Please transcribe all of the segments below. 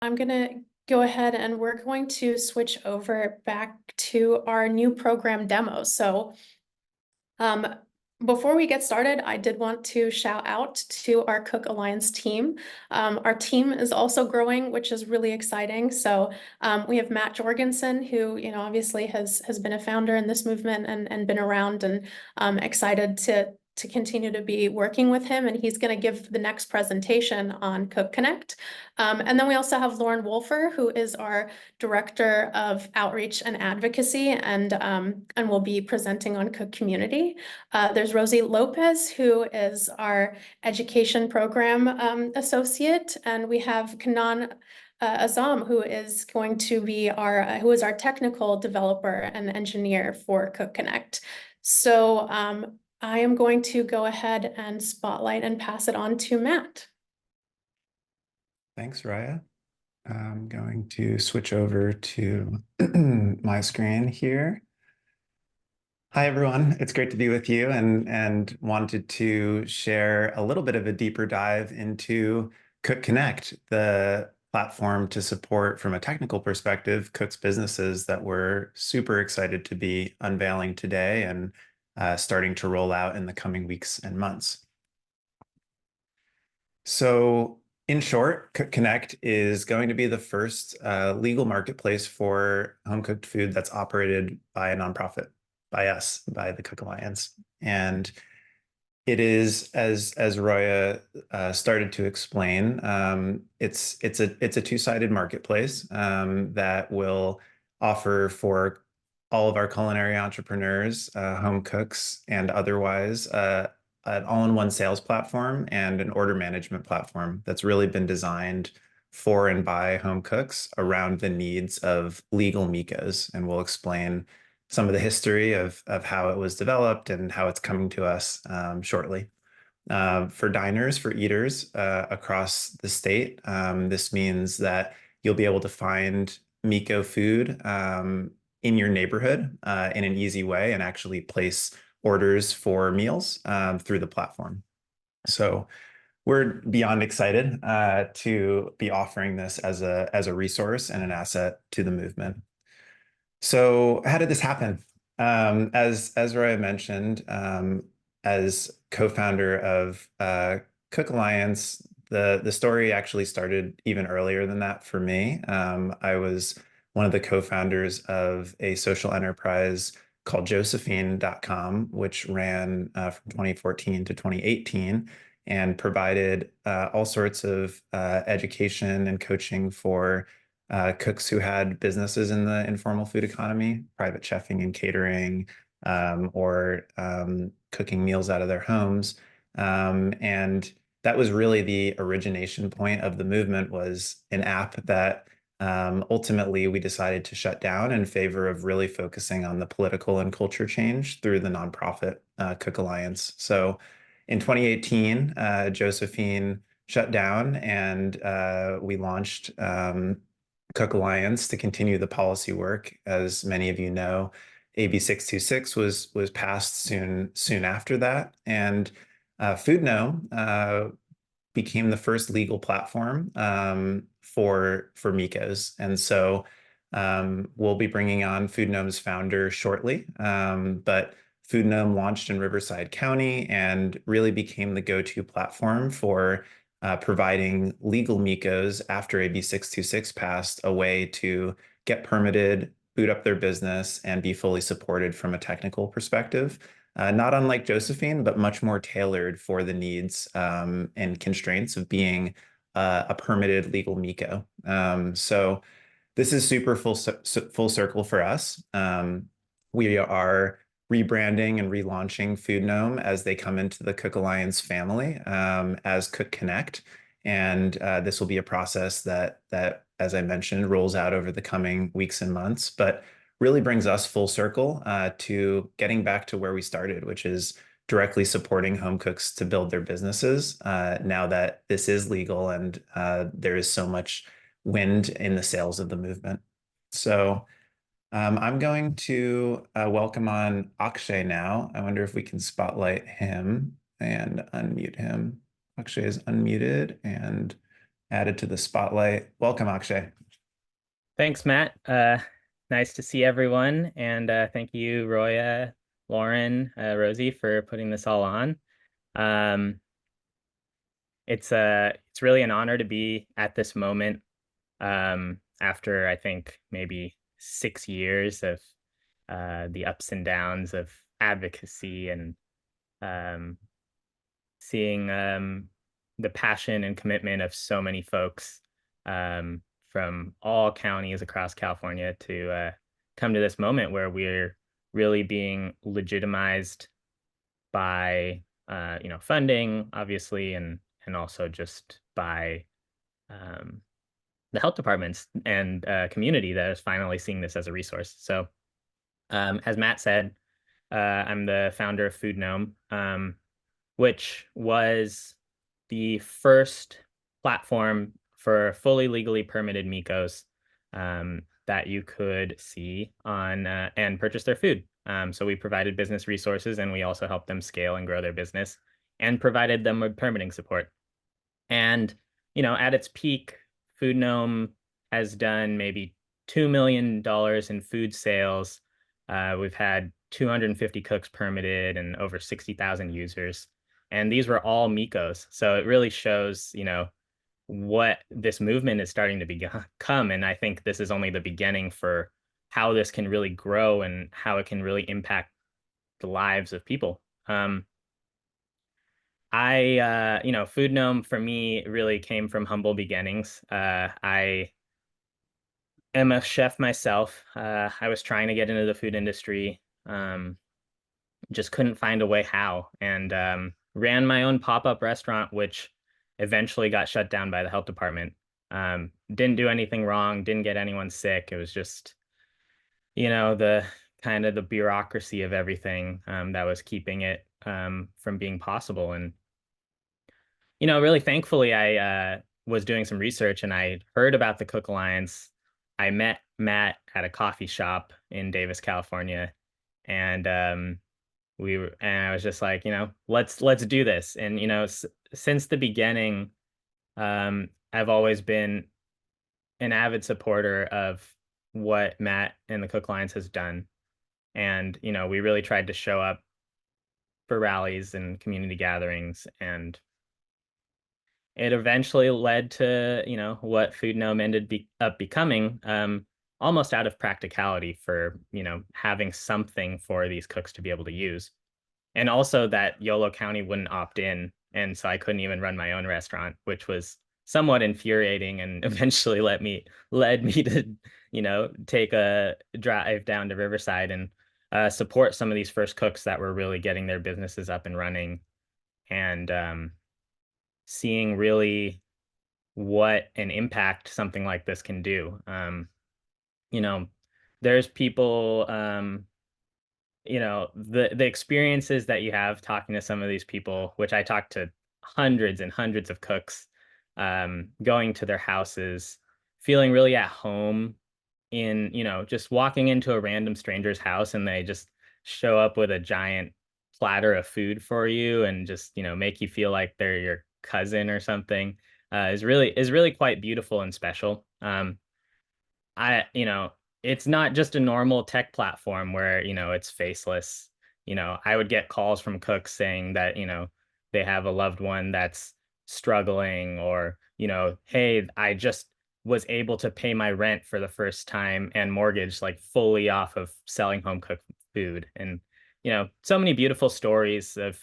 I'm gonna go ahead and we're going to switch over back to our new program demo. Um, before we get started, I did want to shout out to our Cook Alliance team. Our team is also growing, which is really exciting. We have Matt Jorgensen, who, obviously has been a founder in this movement and been around, and excited to continue to be working with him. And he's going to give the next presentation on Cook Connect. And then we also have Lauren Wolfer, who is our Director of Outreach and Advocacy, and will be presenting on Cook Community. There's Rosie Lopez, who is our Education Program Associate, and we have Kanan Azam, who is going to be who is our technical developer and engineer for Cook Connect. I am going to go ahead and spotlight and pass it on to Matt. Thanks, Raya. I'm going to switch over to my screen here. Hi, everyone. It's great to be with you and wanted to share a little bit of a deeper dive into Cook Connect, the platform to support, from a technical perspective, Cook's businesses that we're super excited to be unveiling today and starting to roll out in the coming weeks and months. So in short, Cook Connect is going to be the first legal marketplace for home-cooked food that's operated by a nonprofit, by us, by the Cook Alliance. And it is, as Roya started to explain, it's a two-sided marketplace that will offer for all of our culinary entrepreneurs, home cooks, and otherwise an all-in-one sales platform and an order management platform that's really been designed for and by home cooks around the needs of legal MICOs. And we'll explain some of the history of how it was developed and how it's coming to us shortly. For diners, for eaters across the state, this means that you'll be able to find MICO food in your neighborhood in an easy way and actually place orders for meals through the platform. So we're beyond excited to be offering this as a resource and an asset to the movement. So how did this happen? As Roya mentioned, as co-founder of Cook Alliance, the story actually started even earlier than that for me. I was one of the co-founders of a social enterprise called Josephine.com, which ran from 2014 to 2018 and provided all sorts of education and coaching for cooks who had businesses in the informal food economy, private chefing and catering, or cooking meals out of their homes. And that was really the origination point of the movement, was an app that ultimately we decided to shut down in favor of really focusing on the political and culture change through the nonprofit Cook Alliance. So in 2018, Josephine shut down and we launched Cook Alliance to continue the policy work. As many of you know, AB 626 was passed soon after that, and FoodNome became the first legal platform for MICOs. And so we'll be bringing on FoodNome's founder shortly, but FoodNome launched in Riverside County and really became the go-to platform for providing legal MICOs after AB 626 passed, a way to get permitted, boot up their business, and be fully supported from a technical perspective. Not unlike Josephine, but much more tailored for the needs and constraints of being a permitted legal MICO. So this is super full circle for us. We are rebranding and relaunching FoodNome as they come into the Cook Alliance family as Cook Connect. And this will be a process that, as I mentioned, rolls out over the coming weeks and months, but really brings us full circle to getting back to where we started, which is directly supporting home cooks to build their businesses now that this is legal and there is so much wind in the sails of the movement. So I'm going to welcome on Akshay now. I wonder if we can spotlight him and unmute him. Akshay is unmuted and added to the spotlight. Welcome, Akshay. Thanks, Matt. Nice to see everyone. And thank you, Roya, Lauren, Rosie, for putting this all on. Um, it's really an honor to be at this moment after I think maybe 6 years of the ups and downs of advocacy and um, seeing the passion and commitment of so many folks from all counties across California to come to this moment where we're really being legitimized by funding, obviously, and also just by um, the health departments and community that is finally seeing this as a resource. So, as Matt said, I'm the founder of Food Gnome, which was the first platform for fully legally permitted Micos that you could see on and purchase their food. So we provided business resources, and we also helped them scale and grow their business and provided them with permitting support. And, at its peak, Food Gnome has done maybe $2 million in food sales. We've had 250 cooks permitted and over 60,000 users. And these were all Micos. So it really shows, what this movement is starting to become. And I think this is only the beginning for how this can really grow and how it can really impact the lives of people. Food Gnome for me really came from humble beginnings. I am a chef myself. I was trying to get into the food industry, just couldn't find a way how, and ran my own pop-up restaurant, which eventually got shut down by the health department. Didn't do anything wrong, didn't get anyone sick. It was just, the kind of the bureaucracy of everything that was keeping it from being possible. And really thankfully, I was doing some research and I heard about the Cook Alliance. I met Matt at a coffee shop in Davis, California, and I was just like, let's do this. And since the beginning, I've always been an avid supporter of what Matt and the Cook Alliance has done, and we really tried to show up for rallies and community gatherings, and it eventually led to what Food Gnome ended up becoming, almost out of practicality for having something for these cooks to be able to use, and also that Yolo County wouldn't opt in, and so I couldn't even run my own restaurant, which was somewhat infuriating, and eventually led me to take a drive down to Riverside and support some of these first cooks that were really getting their businesses up and running, and seeing really what an impact something like this can do. There's people, the experiences that you have talking to some of these people, which I talked to hundreds and hundreds of cooks, going to their houses, feeling really at home in, just walking into a random stranger's house and they just show up with a giant platter of food for you and just, make you feel like they're your cousin or something, is really quite beautiful and special. I, it's not just a normal tech platform where, it's faceless. I would get calls from cooks saying that, they have a loved one that's struggling, or, hey, I just was able to pay my rent for the first time and mortgage like fully off of selling home cooked food. And, so many beautiful stories of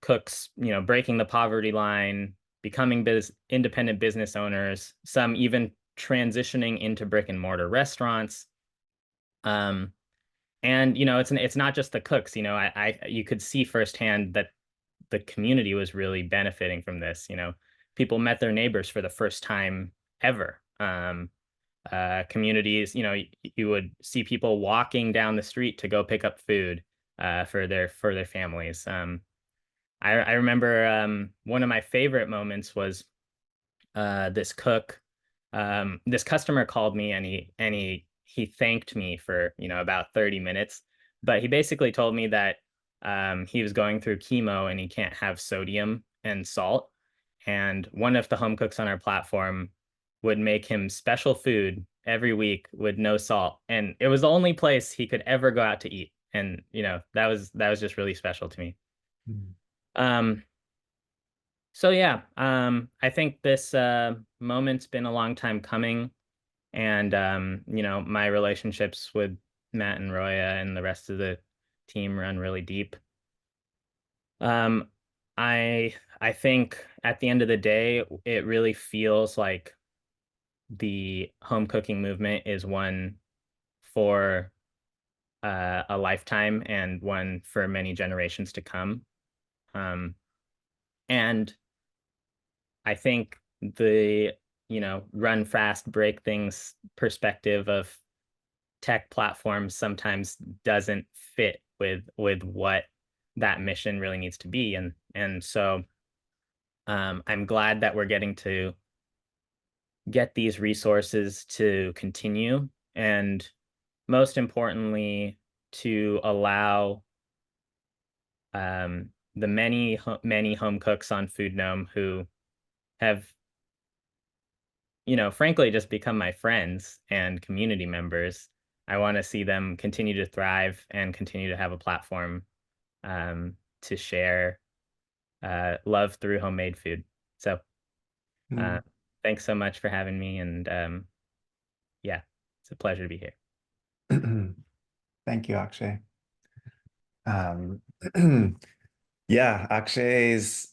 cooks, breaking the poverty line, becoming independent business owners, some even transitioning into brick and mortar restaurants. Um, and it's not just the cooks. You could see firsthand that the community was really benefiting from this. People met their neighbors for the first time ever. Communities, you would see people walking down the street to go pick up food for their families. I remember one of my favorite moments was this cook, this customer called me, and he thanked me for about 30 minutes, but he basically told me that he was going through chemo and he can't have sodium and salt, and one of the home cooks on our platform would make him special food every week with no salt, and it was the only place he could ever go out to eat. And that was just really special to me. Mm. Um, so yeah, I think this moment's been a long time coming, and my relationships with Matt and Roya and the rest of the team run really deep. Um, I think at the end of the day, it really feels like the home cooking movement is one for a lifetime and one for many generations to come. Um, and I think the run fast, break things perspective of tech platforms sometimes doesn't fit with what that mission really needs to be. And so I'm glad that we're getting to get these resources to continue, and most importantly, to allow the many home cooks on Food Gnome who have, frankly, just become my friends and community members. I want to see them continue to thrive and continue to have a platform to share love through homemade food. So, Mm. thanks so much for having me, and yeah, it's a pleasure to be here. Thank you, Akshay. Um, yeah, Akshay's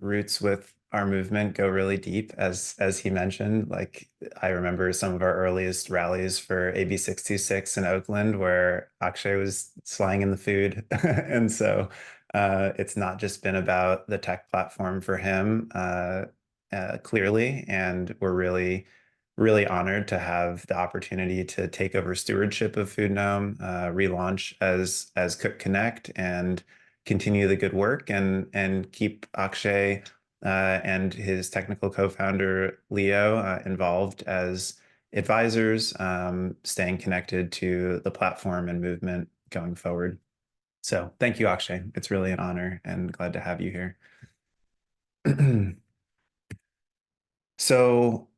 roots with our movement go really deep, as he mentioned. Like, I remember some of our earliest rallies for AB 626 in Oakland, where Akshay was slanging the food, and so it's not just been about the tech platform for him, clearly, and we're really honored to have the opportunity to take over stewardship of Food Gnome, relaunch as Cook Connect, and continue the good work, and keep Akshay and his technical co-founder Leo involved as advisors, staying connected to the platform and movement going forward. So thank you, Akshay. It's really an honor and glad to have you here. So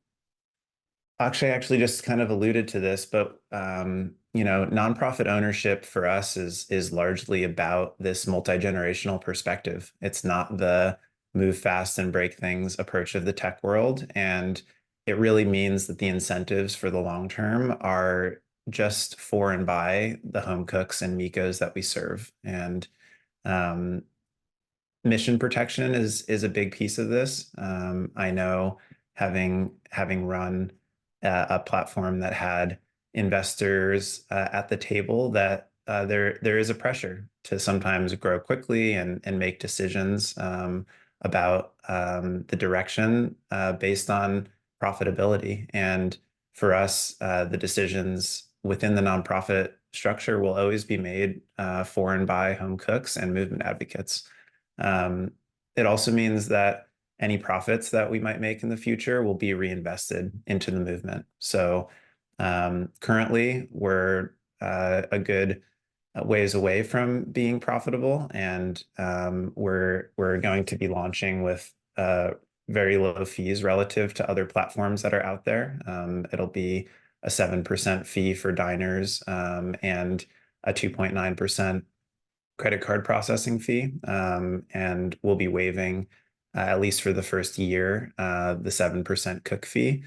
Akshay actually just kind of alluded to this, but nonprofit ownership for us is largely about this multi-generational perspective. It's not the move fast and break things approach of the tech world, and it really means that the incentives for the long term are just for and by the home cooks and Mikos that we serve. And um, mission protection is a big piece of this. I know having run a platform that had investors at the table, that there is a pressure to sometimes grow quickly and make decisions about the direction based on profitability. And for us, the decisions within the nonprofit structure will always be made for and by home cooks and movement advocates. It also means that any profits that we might make in the future will be reinvested into the movement. So currently, we're a good ways away from being profitable, and we're going to be launching with very low fees relative to other platforms that are out there. It'll be a 7% fee for diners, and a 2.9% credit card processing fee, and we'll be waiving, at least for the first year, the 7% cook fee.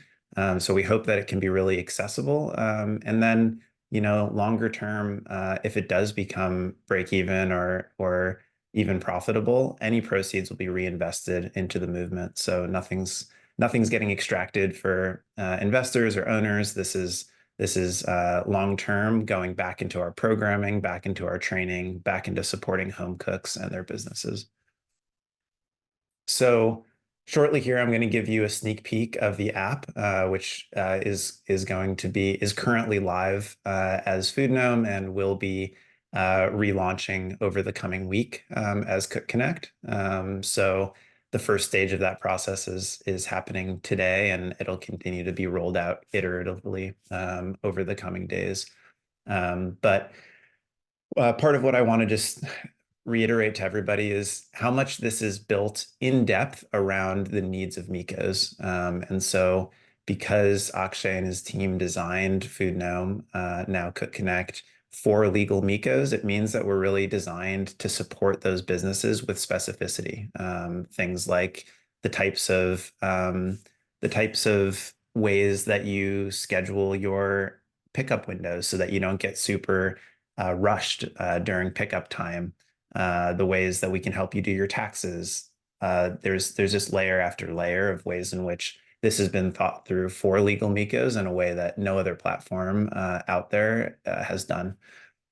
So we hope that it can be really accessible. And then, longer term, if it does become break even or even profitable, any proceeds will be reinvested into the movement. So nothing's getting extracted for investors or owners. This is long-term, going back into our programming, back into our training, back into supporting home cooks and their businesses. So shortly here, I'm going to give you a sneak peek of the app, which is currently live as Food Gnome, and will be relaunching over the coming week as Cook Connect. So the first stage of that process is happening today, and it'll continue to be rolled out iteratively over the coming days. But part of what I want to just reiterate to everybody is how much this is built in depth around the needs of Miko's. And so because Akshay and his team designed Food Gnome, now Cook Connect, for legal Miko's, it means that we're really designed to support those businesses with specificity. Things like the types of ways that you schedule your pickup windows so that you don't get super rushed during pickup time. The ways that we can help you do your taxes. There's just layer after layer of ways in which this has been thought through for legal Miko's in a way that no other platform out there has done.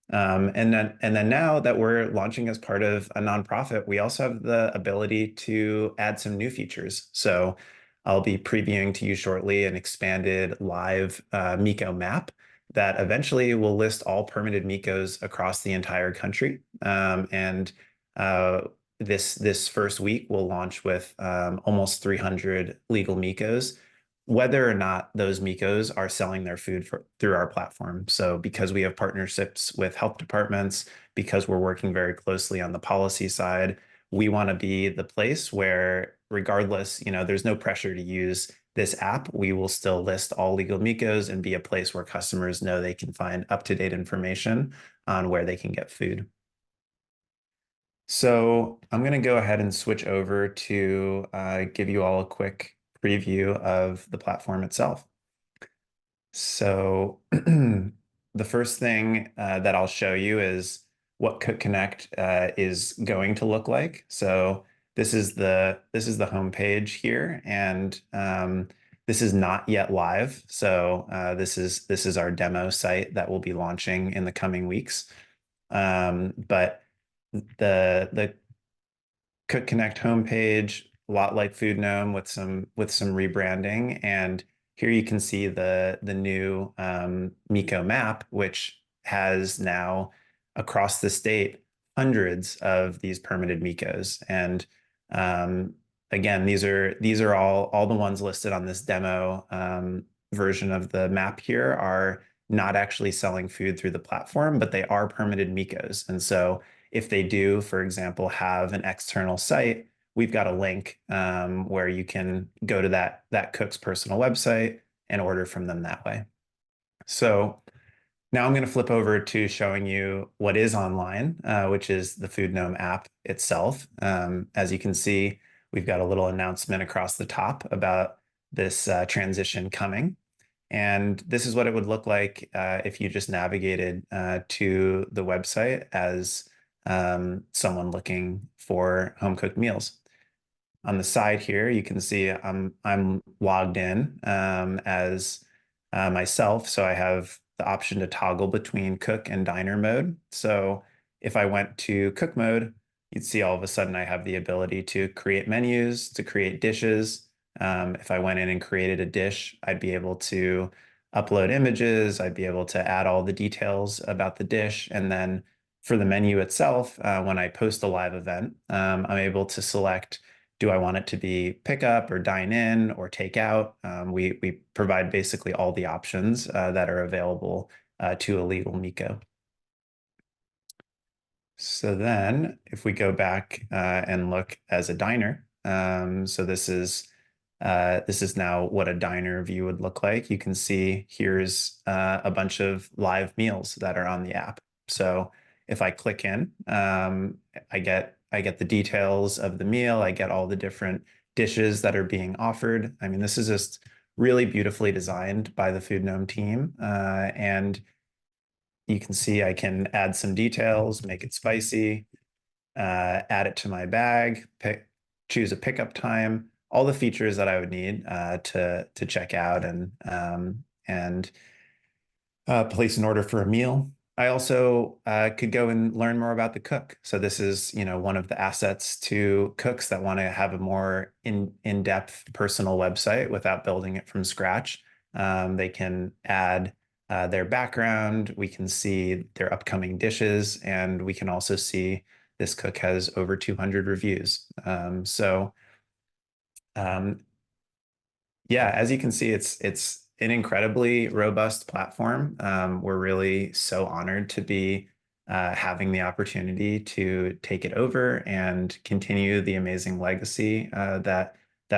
And then now that we're launching as part of a nonprofit, we also have the ability to add some new features. So I'll be previewing to you shortly an expanded live Miko map that eventually will list all permitted Mikos across the entire country. And this first week will launch with almost 300 legal Mikos, whether or not those Mikos are selling their food through our platform. So because we have partnerships with health departments, because we're working very closely on the policy side, we want to be the place where, regardless, there's no pressure to use this app. We will still list all legal Mikos and be a place where customers know they can find up-to-date information on where they can get food. So I'm going to go ahead and switch over to give you all a quick preview of the platform itself. So the first thing that I'll show you is what Cook Connect is going to look like. So this is the homepage here, and this is not yet live. So this is our demo site that will be launching in the coming weeks. But the Cook Connect homepage, a lot like Food Gnome with some rebranding, and here you can see the new Miko map, which has now across the state hundreds of these permitted Mikos. And again, these are all the ones listed on this demo version of the map here are not actually selling food through the platform, but they are permitted Mikos. And so if they do, for example, have an external site, we've got a link where you can go to that cook's personal website and order from them that way. So now I'm going to flip over to showing you what is online, which is the Food Gnome app itself. As you can see, we've got a little announcement across the top about this transition coming. And this is what it would look like if you just navigated to the website as someone looking for home-cooked meals. On the side here, you can see I'm logged in as myself, so I have the option to toggle between cook and diner mode. So if I went to cook mode, you'd see all of a sudden I have the ability to create menus, to create dishes. If I went in and created a dish, I'd be able to upload images, I'd be able to add all the details about the dish, and then for the menu itself, when I post a live event, I'm able to select, do I want it to be pickup or dine in or take out? We provide basically all the options that are available to a legal Miko. So then if we go back and look as a diner, so this is now what a diner view would look like. You can see here's a bunch of live meals that are on the app. So if I click in, I get the details of the meal. I get all the different dishes that are being offered. I mean, this is just really beautifully designed by the Food Gnome team. And you can see I can add some details, make it spicy, add it to my bag, choose a pickup time, all the features that I would need to check out and place an order for a meal. I also could go and learn more about the cook. So this is, one of the assets to cooks that want to have a more in-depth personal website without building it from scratch. They can add their background. We can see their upcoming dishes, and we can also see this cook has over 200 reviews. Yeah, as you can see, it's an incredibly robust platform. We're really so honored to be having the opportunity to take it over and continue the amazing legacy that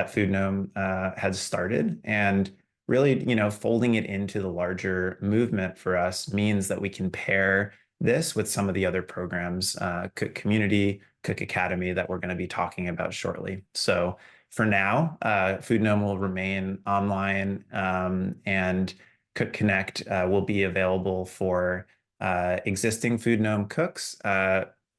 Food Gnome has started. And really, folding it into the larger movement for us means that we can pair this with some of the other programs, Cook Community, Cook Academy, that we're going to be talking about shortly. So for now, Food Gnome will remain online, and Cook Connect will be available for existing Food Gnome cooks,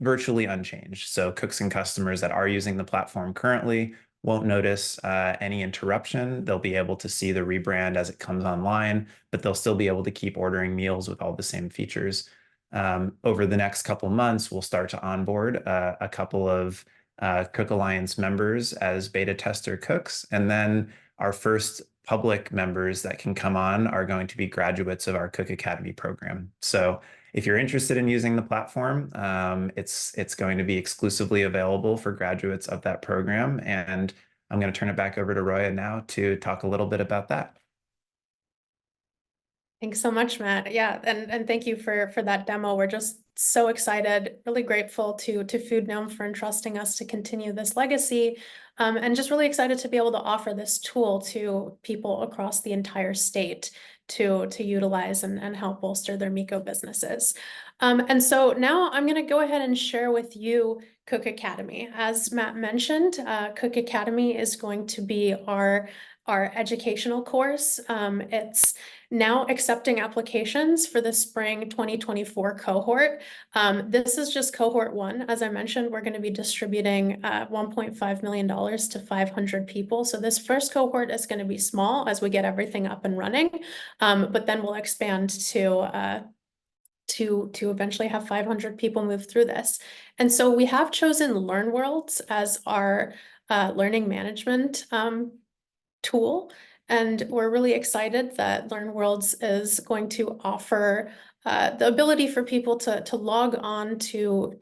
virtually unchanged. So cooks and customers that are using the platform currently won't notice any interruption. They'll be able to see the rebrand as it comes online, but they'll still be able to keep ordering meals with all the same features. Over the next couple months, we'll start to onboard a couple of Cook Alliance members as beta tester cooks. And then our first public members that can come on are going to be graduates of our Cook Academy program. So if you're interested in using the platform, it's going to be exclusively available for graduates of that program. And I'm going to turn it back over to Roya now to talk a little bit about that. Thanks so much, Matt. Yeah, and thank you for that demo. We're just so excited, really grateful to Food Gnome for entrusting us to continue this legacy, and just really excited to be able to offer this tool to people across the entire state to utilize and help bolster their Miko businesses. And so now I'm going to go ahead and share with you Cook Academy. As Matt mentioned, Cook Academy is going to be our educational course. It's now accepting applications for the spring 2024 cohort. This is just cohort 1. As I mentioned, we're going to be distributing $1.5 million to 500 people. So this first cohort is going to be small as we get everything up and running, but then we'll expand to eventually have 500 people move through this. And so we have chosen LearnWorlds as our learning management tool. And we're really excited that LearnWorlds is going to offer the ability for people to log on to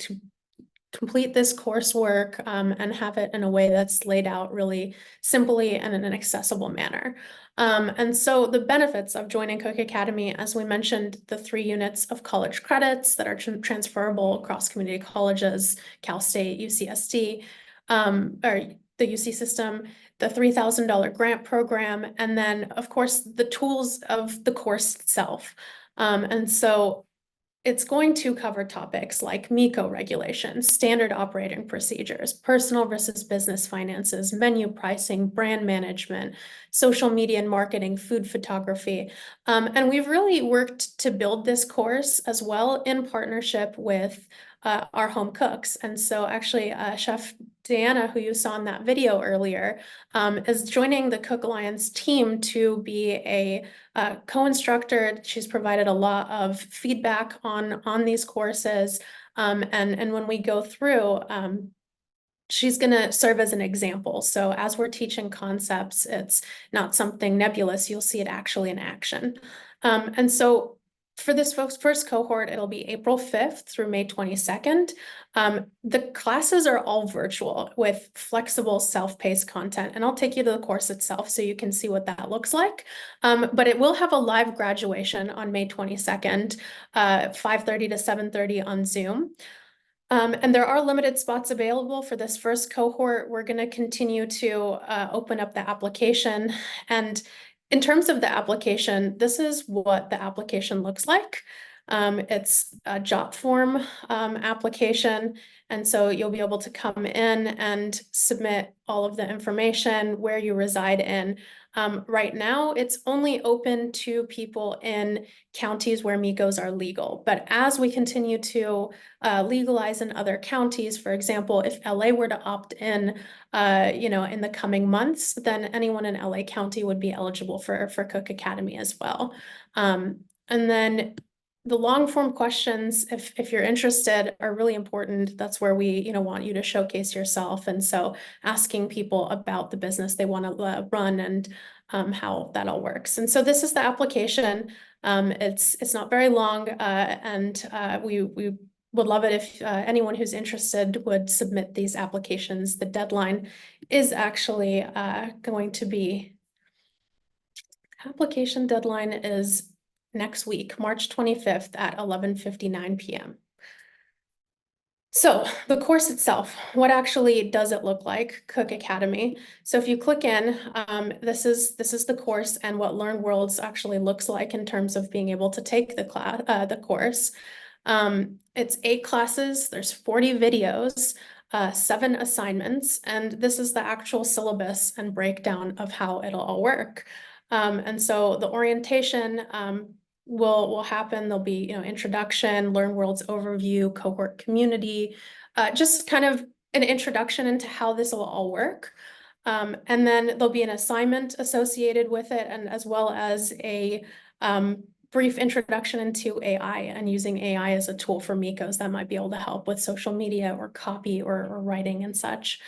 complete this coursework, and have it in a way that's laid out really simply and in an accessible manner. And so the benefits of joining Cook Academy, as we mentioned, the 3 units of college credits that are transferable across community colleges, Cal State, UCSD, or the UC system, the $3,000 grant program, and then, of course, the tools of the course itself. And so it's going to cover topics like Miko regulations, standard operating procedures, personal versus business finances, menu pricing, brand management, social media and marketing, food photography. And we've really worked to build this course as well in partnership with our home cooks. And so actually Chef Deanna, who you saw in that video earlier, is joining the Cook Alliance team to be a co-instructor. She's provided a lot of feedback on these courses. And when we go through, she's going to serve as an example. So as we're teaching concepts, it's not something nebulous. You'll see it actually in action. And so for this first cohort, it'll be April 5th through May 22nd. The classes are all virtual with flexible self-paced content, and I'll take you to the course itself so you can see what that looks like. But it will have a live graduation on May 22nd, 5:30 to 7:30 on Zoom. And there are limited spots available for this first cohort. We're going to continue to open up the application. And in terms of the application, this is what the application looks like. It's a JOT form application. And so you'll be able to come in and submit all of the information, where you reside in. Right now, it's only open to people in counties where Mikos are legal. But as we continue to legalize in other counties, for example, if LA were to opt in, in the coming months, then anyone in LA County would be eligible for Cook Academy as well. And then the long form questions, if you're interested, are really important. That's where we, want you to showcase yourself. And so asking people about the business they want to run and how that all works. And so this is the application. It's not very long, and we would love it if anyone who's interested would submit these applications. The deadline is actually going to be, application deadline is next week, March 25th at 11:59 p.m. So the course itself, what actually does it look like, Cook Academy? So if you click in, this is the course and what Learn Worlds actually looks like in terms of being able to take the course. It's 8 classes, there's 40 videos, 7 assignments, and this is the actual syllabus and breakdown of how it'll all work. And so the orientation will happen. There'll be, introduction, Learn Worlds overview, cohort community, just kind of an introduction into how this will all work. And then there'll be an assignment associated with it, and as well as a brief introduction into AI and using AI as a tool for Mikos that might be able to help with social media or copy or writing and such.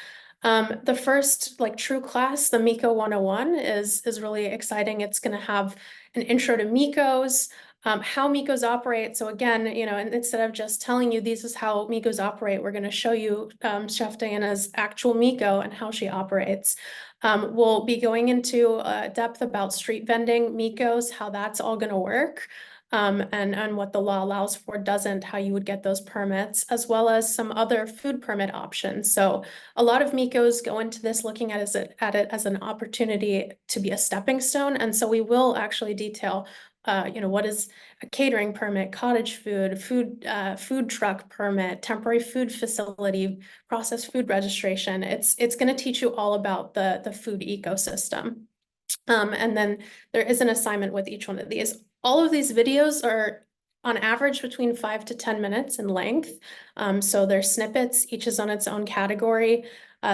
The first true class, the Miko 101, is really exciting. It's going to have an intro to Mikos, how Mikos operate. So again, and instead of just telling you this is how Mikos operate, we're going to show you Chef Diana's actual Miko and how she operates. We'll be going into depth about street vending, Mikos, how that's all going to work. And what the law allows for, doesn't, how you would get those permits, as well as some other food permit options. So a lot of Mikos go into this looking at it as an opportunity to be a stepping stone. And so we will actually detail, what is a catering permit, cottage food truck permit, temporary food facility, processed food registration. It's going to teach you all about the food ecosystem. And then there is an assignment with each one of these. All of these videos are on average between 5 to 10 minutes in length. So they're snippets, each is on its own category.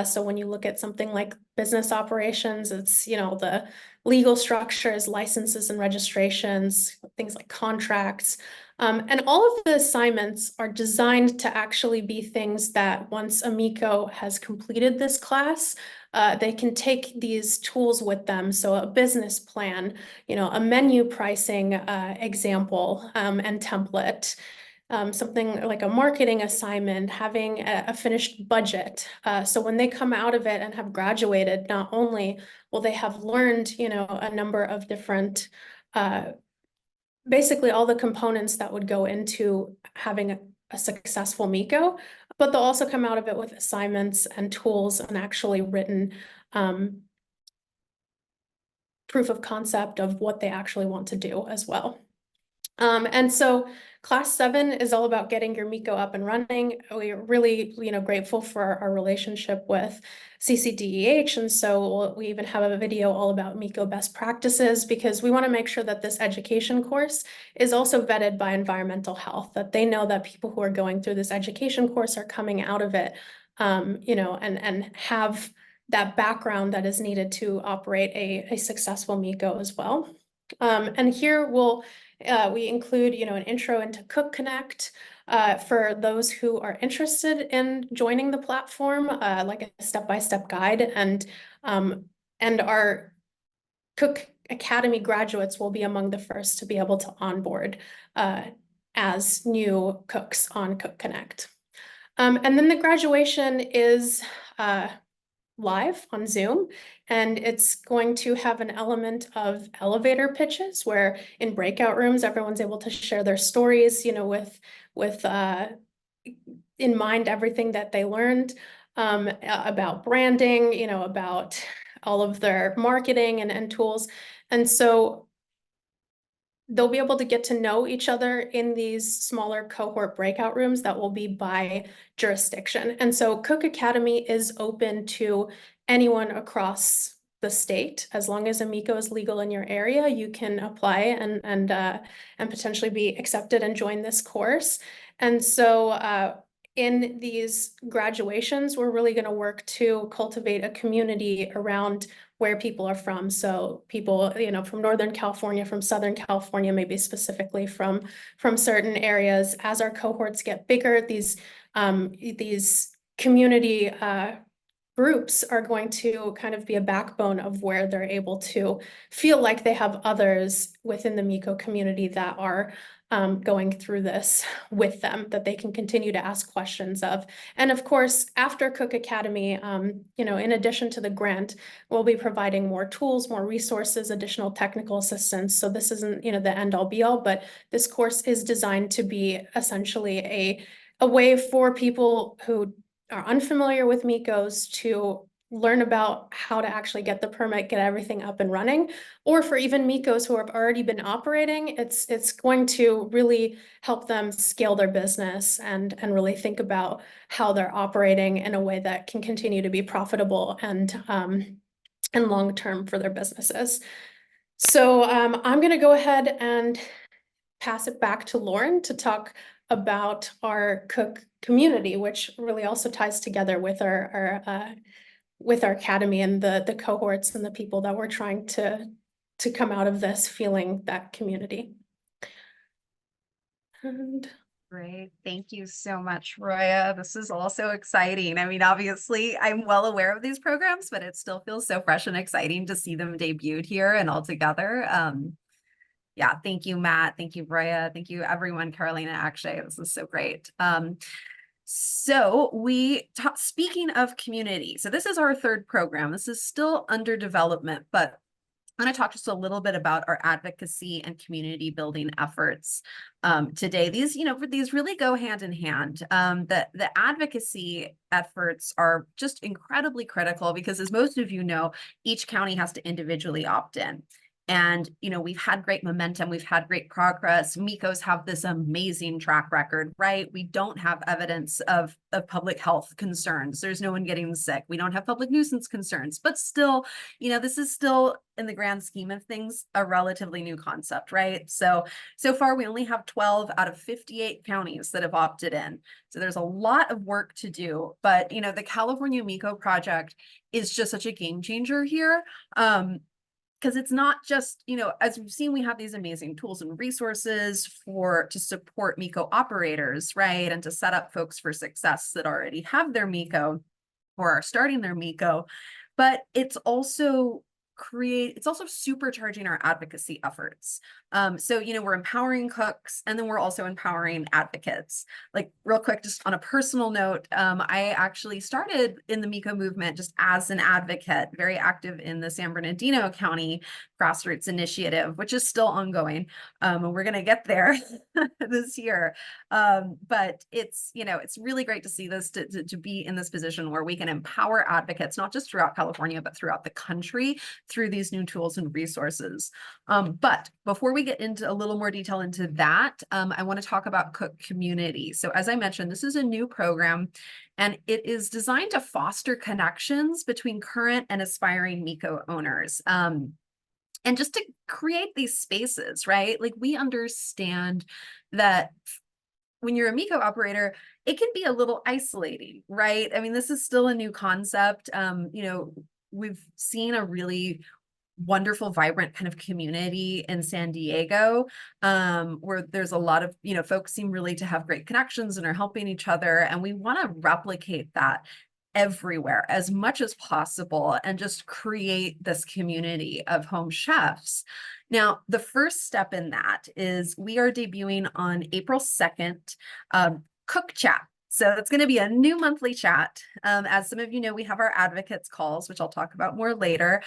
So when you look at something like business operations, it's, the legal structures, licenses and registrations, things like contracts. And all of the assignments are designed to actually be things that once a Miko has completed this class, they can take these tools with them. So a business plan, a menu pricing example and template, something like a marketing assignment, having a finished budget. So when they come out of it and have graduated, not only will they have learned, a number of different, basically all the components that would go into having a successful Miko, but they'll also come out of it with assignments and tools and actually written proof of concept of what they actually want to do as well. And so class 7 is all about getting your Miko up and running. We're really, grateful for our relationship with CCDEH. And so we even have a video all about Miko best practices, because we want to make sure that this education course is also vetted by environmental health, that they know that people who are going through this education course are coming out of it, and have that background that is needed to operate a successful Miko as well. And here we include, an intro into Cook Connect for those who are interested in joining the platform, like a step-by-step guide, and our Cook Academy graduates will be among the first to be able to onboard as new cooks on Cook Connect. And then the graduation is live on Zoom, and it's going to have an element of elevator pitches where in breakout rooms everyone's able to share their stories, with in mind everything that they learned about branding, about all of their marketing and tools. And so they'll be able to get to know each other in these smaller cohort breakout rooms that will be by jurisdiction. And so Cook Academy is open to anyone across the state. As long as a Miko is legal in your area, you can apply and potentially be accepted and join this course. And so in these graduations, we're really going to work to cultivate a community around where people are from. So people, from Northern California, from Southern California, maybe specifically from certain areas. As our cohorts get bigger, these community groups are going to kind of be a backbone of where they're able to feel like they have others within the Miko community that are going through this with them, that they can continue to ask questions of. And of course, after Cook Academy, in addition to the grant, we'll be providing more tools, more resources, additional technical assistance. So this isn't, the end all be all, but this course is designed to be essentially a way for people who are unfamiliar with MECOs to learn about how to actually get the permit, get everything up and running, or for even MECOs who have already been operating, it's going to really help them scale their business and really think about how they're operating in a way that can continue to be profitable and long-term for their businesses. So I'm going to go ahead and pass it back to Lauren to talk about our Cook community, which really also ties together with our academy and the cohorts and the people that we're trying to come out of this feeling that community. And Great. Thank you so much, Roya. This is also exciting. I mean, obviously, I'm well aware of these programs, but it still feels so fresh and exciting to see them debuted here and all together. Yeah, thank you, Matt. Thank you, Roya. Thank you, everyone. Carolina, Akshay, this is so great. So speaking of community, so this is our third program. This is still under development, but I'm going to talk just a little bit about our advocacy and community building efforts today. These really go hand in hand. The advocacy efforts are just incredibly critical because, as most of you know, each county has to individually opt in. And, we've had great momentum. We've had great progress. MECOs have this amazing track record, right? We don't have evidence of public health concerns. There's no one getting sick. We don't have public nuisance concerns, but still, this is still, in the grand scheme of things, a relatively new concept, right? So far, we only have 12 out of 58 counties that have opted in. So there's a lot of work to do, but, the California MECO project is just such a game changer here. Because it's not just, as we've seen, we have these amazing tools and resources to support MECO operators, right? And to set up folks for success that already have their MECO or are starting their MECO. But it's also supercharging our advocacy efforts. So, we're empowering cooks, and then we're also empowering advocates. Like, real quick, just on a personal note, I actually started in the MECO movement just as an advocate, very active in the San Bernardino County Grassroots Initiative, which is still ongoing. And we're going to get there this year. But it's really great to see this, to be in this position where we can empower advocates, not just throughout California, but throughout the country through these new tools and resources. But before we get into a little more detail into that, I want to talk about Cook Community. So as I mentioned, this is a new program, and it is designed to foster connections between current and aspiring MECO owners. And just to create these spaces, right? Like, we understand that when you're a MECO operator, it can be a little isolating, right? I mean, this is still a new concept. We've seen a really wonderful, vibrant kind of community in San Diego, where there's a lot of, folks seem really to have great connections and are helping each other. And we want to replicate that everywhere as much as possible and just create this community of home chefs. Now, the first step in that is we are debuting on April 2nd, Cook Chat. So it's going to be a new monthly chat. As some of you know, we have our advocates calls, which I'll talk about more later.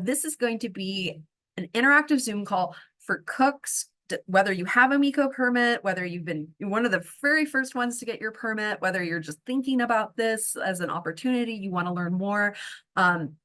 This is going to be an interactive Zoom call for cooks, whether you have a MECO permit, whether you've been one of the very first ones to get your permit, whether you're just thinking about this as an opportunity, you want to learn more.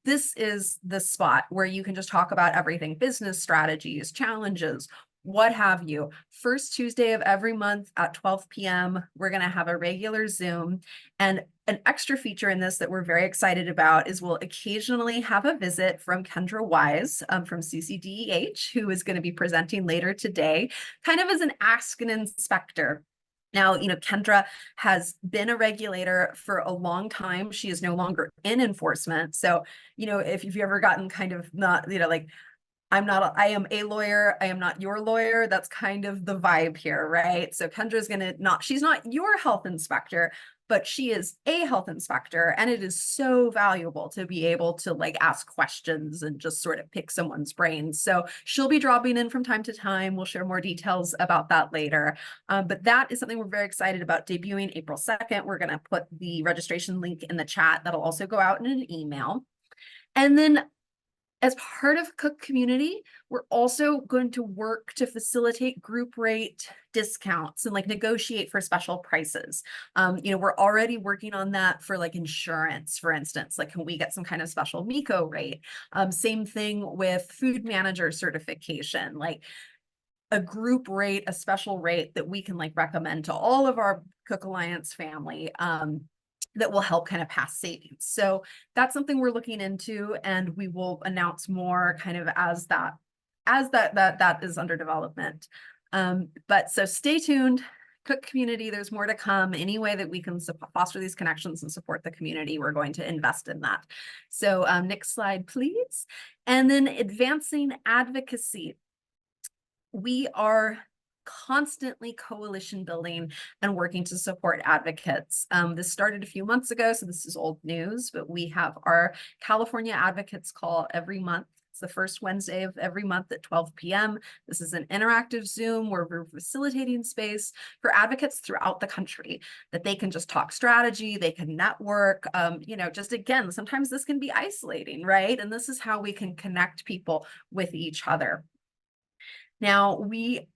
This is the spot where you can just talk about everything: business strategies, challenges, what have you. First Tuesday of every month at 12 p.m., we're going to have a regular Zoom. And an extra feature in this that we're very excited about is we'll occasionally have a visit from Kendra Wise from CCDEH, who is going to be presenting later today, kind of as an Ask an Inspector. Now, Kendra has been a regulator for a long time. She is no longer in enforcement. So, if you've ever gotten kind of not, like, I am a lawyer, I am not your lawyer. That's kind of the vibe here, right? So Kendra's she's not your health inspector, but she is a health inspector. And it is so valuable to be able to ask questions and just sort of pick someone's brains. So she'll be dropping in from time to time. We'll share more details about that later. But that is something we're very excited about, debuting April 2nd. We're going to put the registration link in the chat. That'll also go out in an email. And then As part of Cook Community, we're also going to work to facilitate group rate discounts and like negotiate for special prices. We're already working on that for like insurance, for instance, like can we get some kind of special MECO rate? Same thing with food manager certification, like a group rate, a special rate that we can like recommend to all of our Cook Alliance family. That will help kind of pass savings. So that's something we're looking into, and we will announce more kind of as that is under development. But so stay tuned. Cook Community, there's more to come. Any way that we can foster these connections and support the community, we're going to invest in that. So next slide, please. And then advancing advocacy. We are constantly coalition building and working to support advocates. This started a few months ago, so this is old news, but we have our California Advocates Call every month. It's the first Wednesday of every month at 12 p.m. This is an interactive Zoom where we're facilitating space for advocates throughout the country that they can just talk strategy, they can network, just again, sometimes this can be isolating, right? And this is how we can connect people with each other. Now, we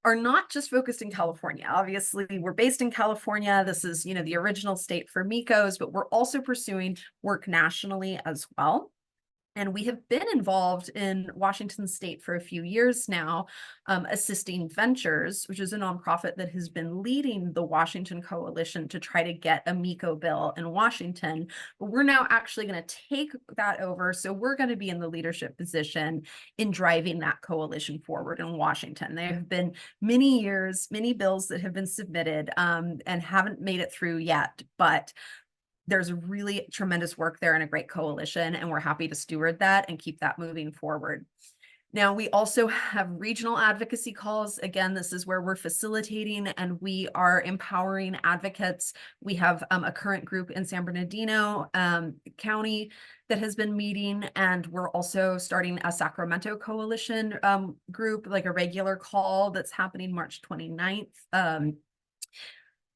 are not just focused in California. Obviously, we're based in California. This is, the original state for MECOs, but we're also pursuing work nationally as well. And we have been involved in Washington State for a few years now, assisting Ventures, which is a nonprofit that has been leading the Washington Coalition to try to get a MECO bill in Washington. But we're now actually going to take that over. So we're going to be in the leadership position in driving that coalition forward in Washington. There have been many bills that have been submitted and haven't made it through yet, but there's really tremendous work there and a great coalition, and we're happy to steward that and keep that moving forward. Now, we also have regional advocacy calls. Again, this is where we're facilitating and we are empowering advocates. We have a current group in San Bernardino County that has been meeting, and we're also starting a Sacramento coalition group, like a regular call that's happening March 29th.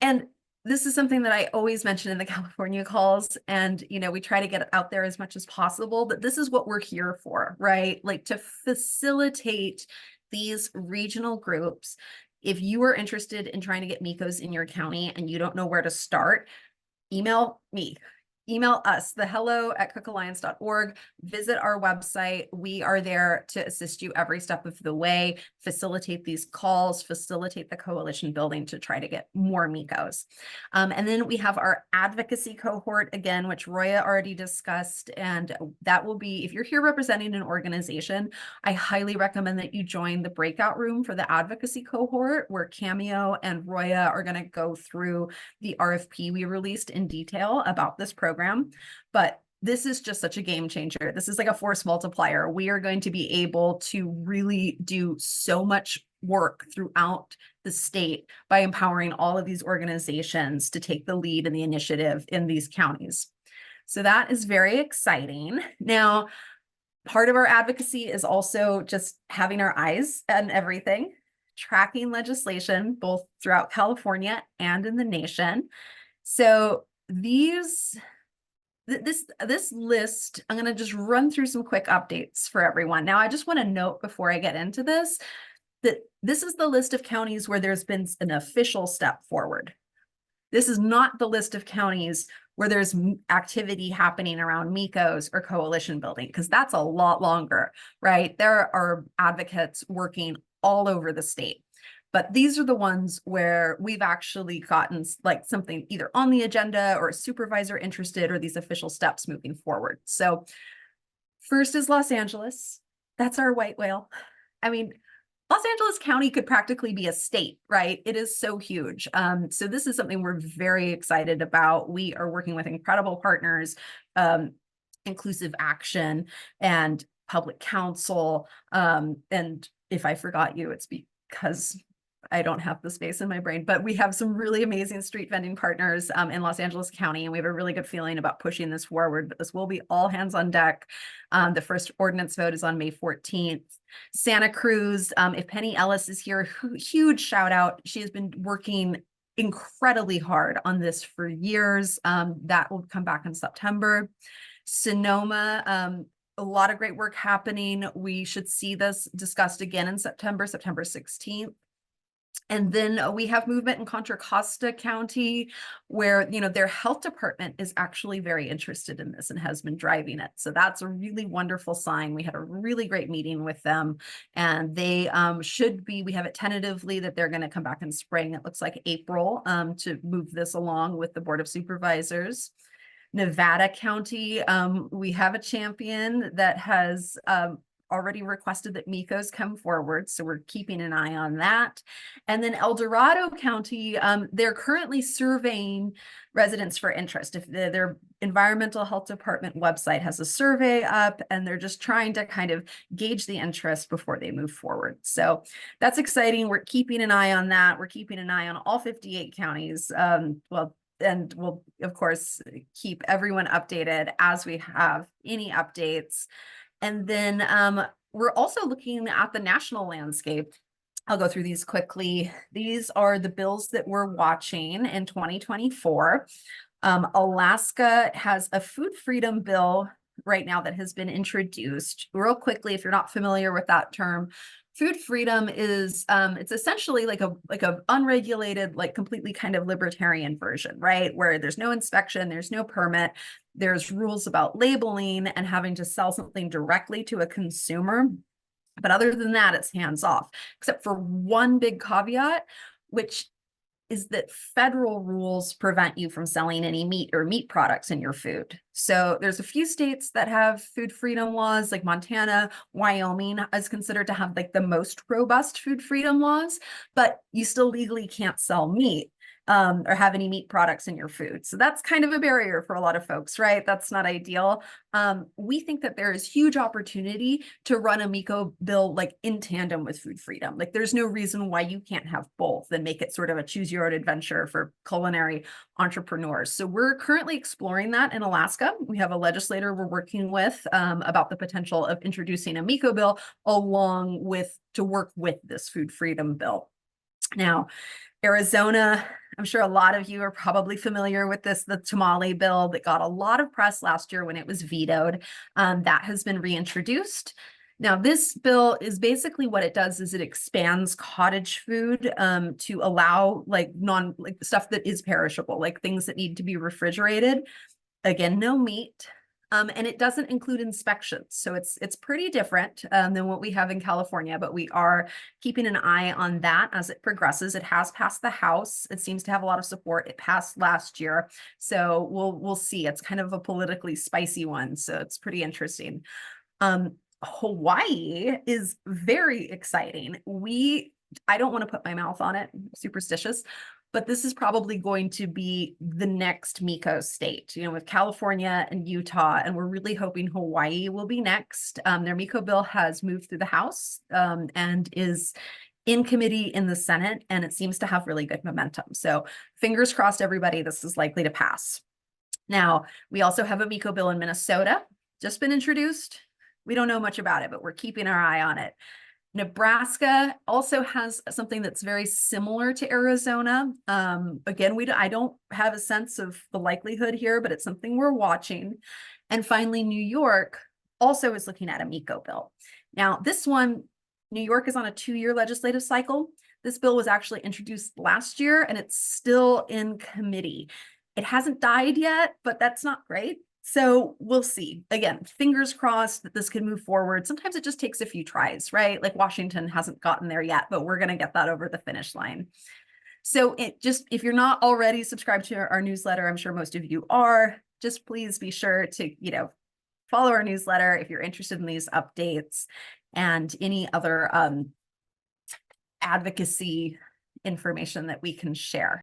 And this is something that I always mention in the California calls, and we try to get it out there as much as possible, but this is what we're here for, right? Like to facilitate these regional groups. If you are interested in trying to get MECOs in your county and you don't know where to start, email me. Email us, hello@cookalliance.org. Visit our website. We are there to assist you every step of the way, facilitate these calls, facilitate the coalition building to try to get more MECOs. And then we have our advocacy cohort, again, which Roya already discussed. And that will be, if you're here representing an organization, I highly recommend that you join the breakout room for the advocacy cohort, where Cameo and Roya are going to go through the RFP we released in detail about this program. But this is just such a game changer. This is like a force multiplier. We are going to be able to really do so much work throughout the state by empowering all of these organizations to take the lead in the initiative in these counties. So that is very exciting. Now, part of our advocacy is also just having our eyes on everything, tracking legislation, both throughout California and in the nation. So this list, I'm going to just run through some quick updates for everyone. Now, I just want to note before I get into this, that this is the list of counties where there's been an official step forward. This is not the list of counties where there's activity happening around MECOs or coalition building, because that's a lot longer, right? There are advocates working all over the state. But these are the ones where we've actually gotten like something either on the agenda or a supervisor interested, or these official steps moving forward. So first is Los Angeles. That's our white whale. I mean, Los Angeles County could practically be a state, right? It is so huge. So this is something we're very excited about. We are working with incredible partners, Inclusive Action and Public Council. And if I forgot you, it's because I don't have the space in my brain, but we have some really amazing street vending partners in Los Angeles County, and we have a really good feeling about pushing this forward. But this will be all hands on deck. The first ordinance vote is on May 14th. Santa Cruz, if Penny Ellis is here, huge shout out. She has been working incredibly hard on this for years. That will come back in September. Sonoma, a lot of great work happening. We should see this discussed again in September 16th. And then we have movement in Contra Costa County, where, you know, their health department is actually very interested in this and has been driving it. So that's a really wonderful sign. We had a really great meeting with them, and they should be, we have it tentatively that they're going to come back in spring. It looks like April to move this along with the Board of Supervisors. Nevada County, we have a champion that has already requested that MECOs come forward, so we're keeping an eye on that. And then El Dorado County, they're currently surveying residents for interest. If their environmental health department website has a survey up, and they're just trying to kind of gauge the interest before they move forward. So that's exciting. We're keeping an eye on that. We're keeping an eye on all 58 counties. And we'll, of course, keep everyone updated as we have any updates. And then we're also looking at the national landscape. I'll go through these quickly. These are the bills that we're watching in 2024. Alaska has a food freedom bill right now that has been introduced. Real quickly, if you're not familiar with that term, food freedom is it's essentially like a unregulated, like completely kind of libertarian version, right? Where there's no inspection, there's no permit, there's rules about labeling and having to sell something directly to a consumer. But other than that, it's hands off, except for one big caveat, which is that federal rules prevent you from selling any meat or meat products in your food. So there's a few states that have food freedom laws, like Montana. Wyoming is considered to have like the most robust food freedom laws, but you still legally can't sell meat or have any meat products in your food. So that's kind of a barrier for a lot of folks, right? That's not ideal. We think that there is huge opportunity to run a MECO bill like in tandem with food freedom. Like there's no reason why you can't have both and make it sort of a choose your own adventure for culinary entrepreneurs. So we're currently exploring that in Alaska. We have a legislator we're working with about the potential of introducing a MECO bill along with to work with this food freedom bill. Now, Arizona, I'm sure a lot of you are probably familiar with this, the tamale bill that got a lot of press last year when it was vetoed. That has been reintroduced. Now, this bill is basically what it does is it expands cottage food to allow like stuff that is perishable, like things that need to be refrigerated. Again, no meat. And it doesn't include inspections. So it's pretty different than what we have in California, but we are keeping an eye on that as it progresses. It has passed the House. It seems to have a lot of support. It passed last year. So we'll see. It's kind of a politically spicy one. So it's pretty interesting. Hawaii is very exciting. I don't want to put my mouth on it, I'm superstitious, but this is probably going to be the next MECO state, you know, with California and Utah, and we're really hoping Hawaii will be next. Their MECO bill has moved through the House and is in committee in the Senate, and it seems to have really good momentum. So fingers crossed, everybody, this is likely to pass. Now, we also have a MECO bill in Minnesota, just been introduced. We don't know much about it, but we're keeping our eye on it. Nebraska also has something that's very similar to Arizona. Again, I don't have a sense of the likelihood here, but it's something we're watching. And finally, New York also is looking at a MECO bill. Now, this one, New York is on a 2-year legislative cycle. This bill was actually introduced last year, and it's still in committee. It hasn't died yet, but that's not great. So we'll see. Again, fingers crossed that this can move forward. Sometimes it just takes a few tries, right? Like Washington hasn't gotten there yet, but we're going to get that over the finish line. So if you're not already subscribed to our newsletter, I'm sure most of you are, just please be sure to, follow our newsletter if you're interested in these updates and any other advocacy information that we can share.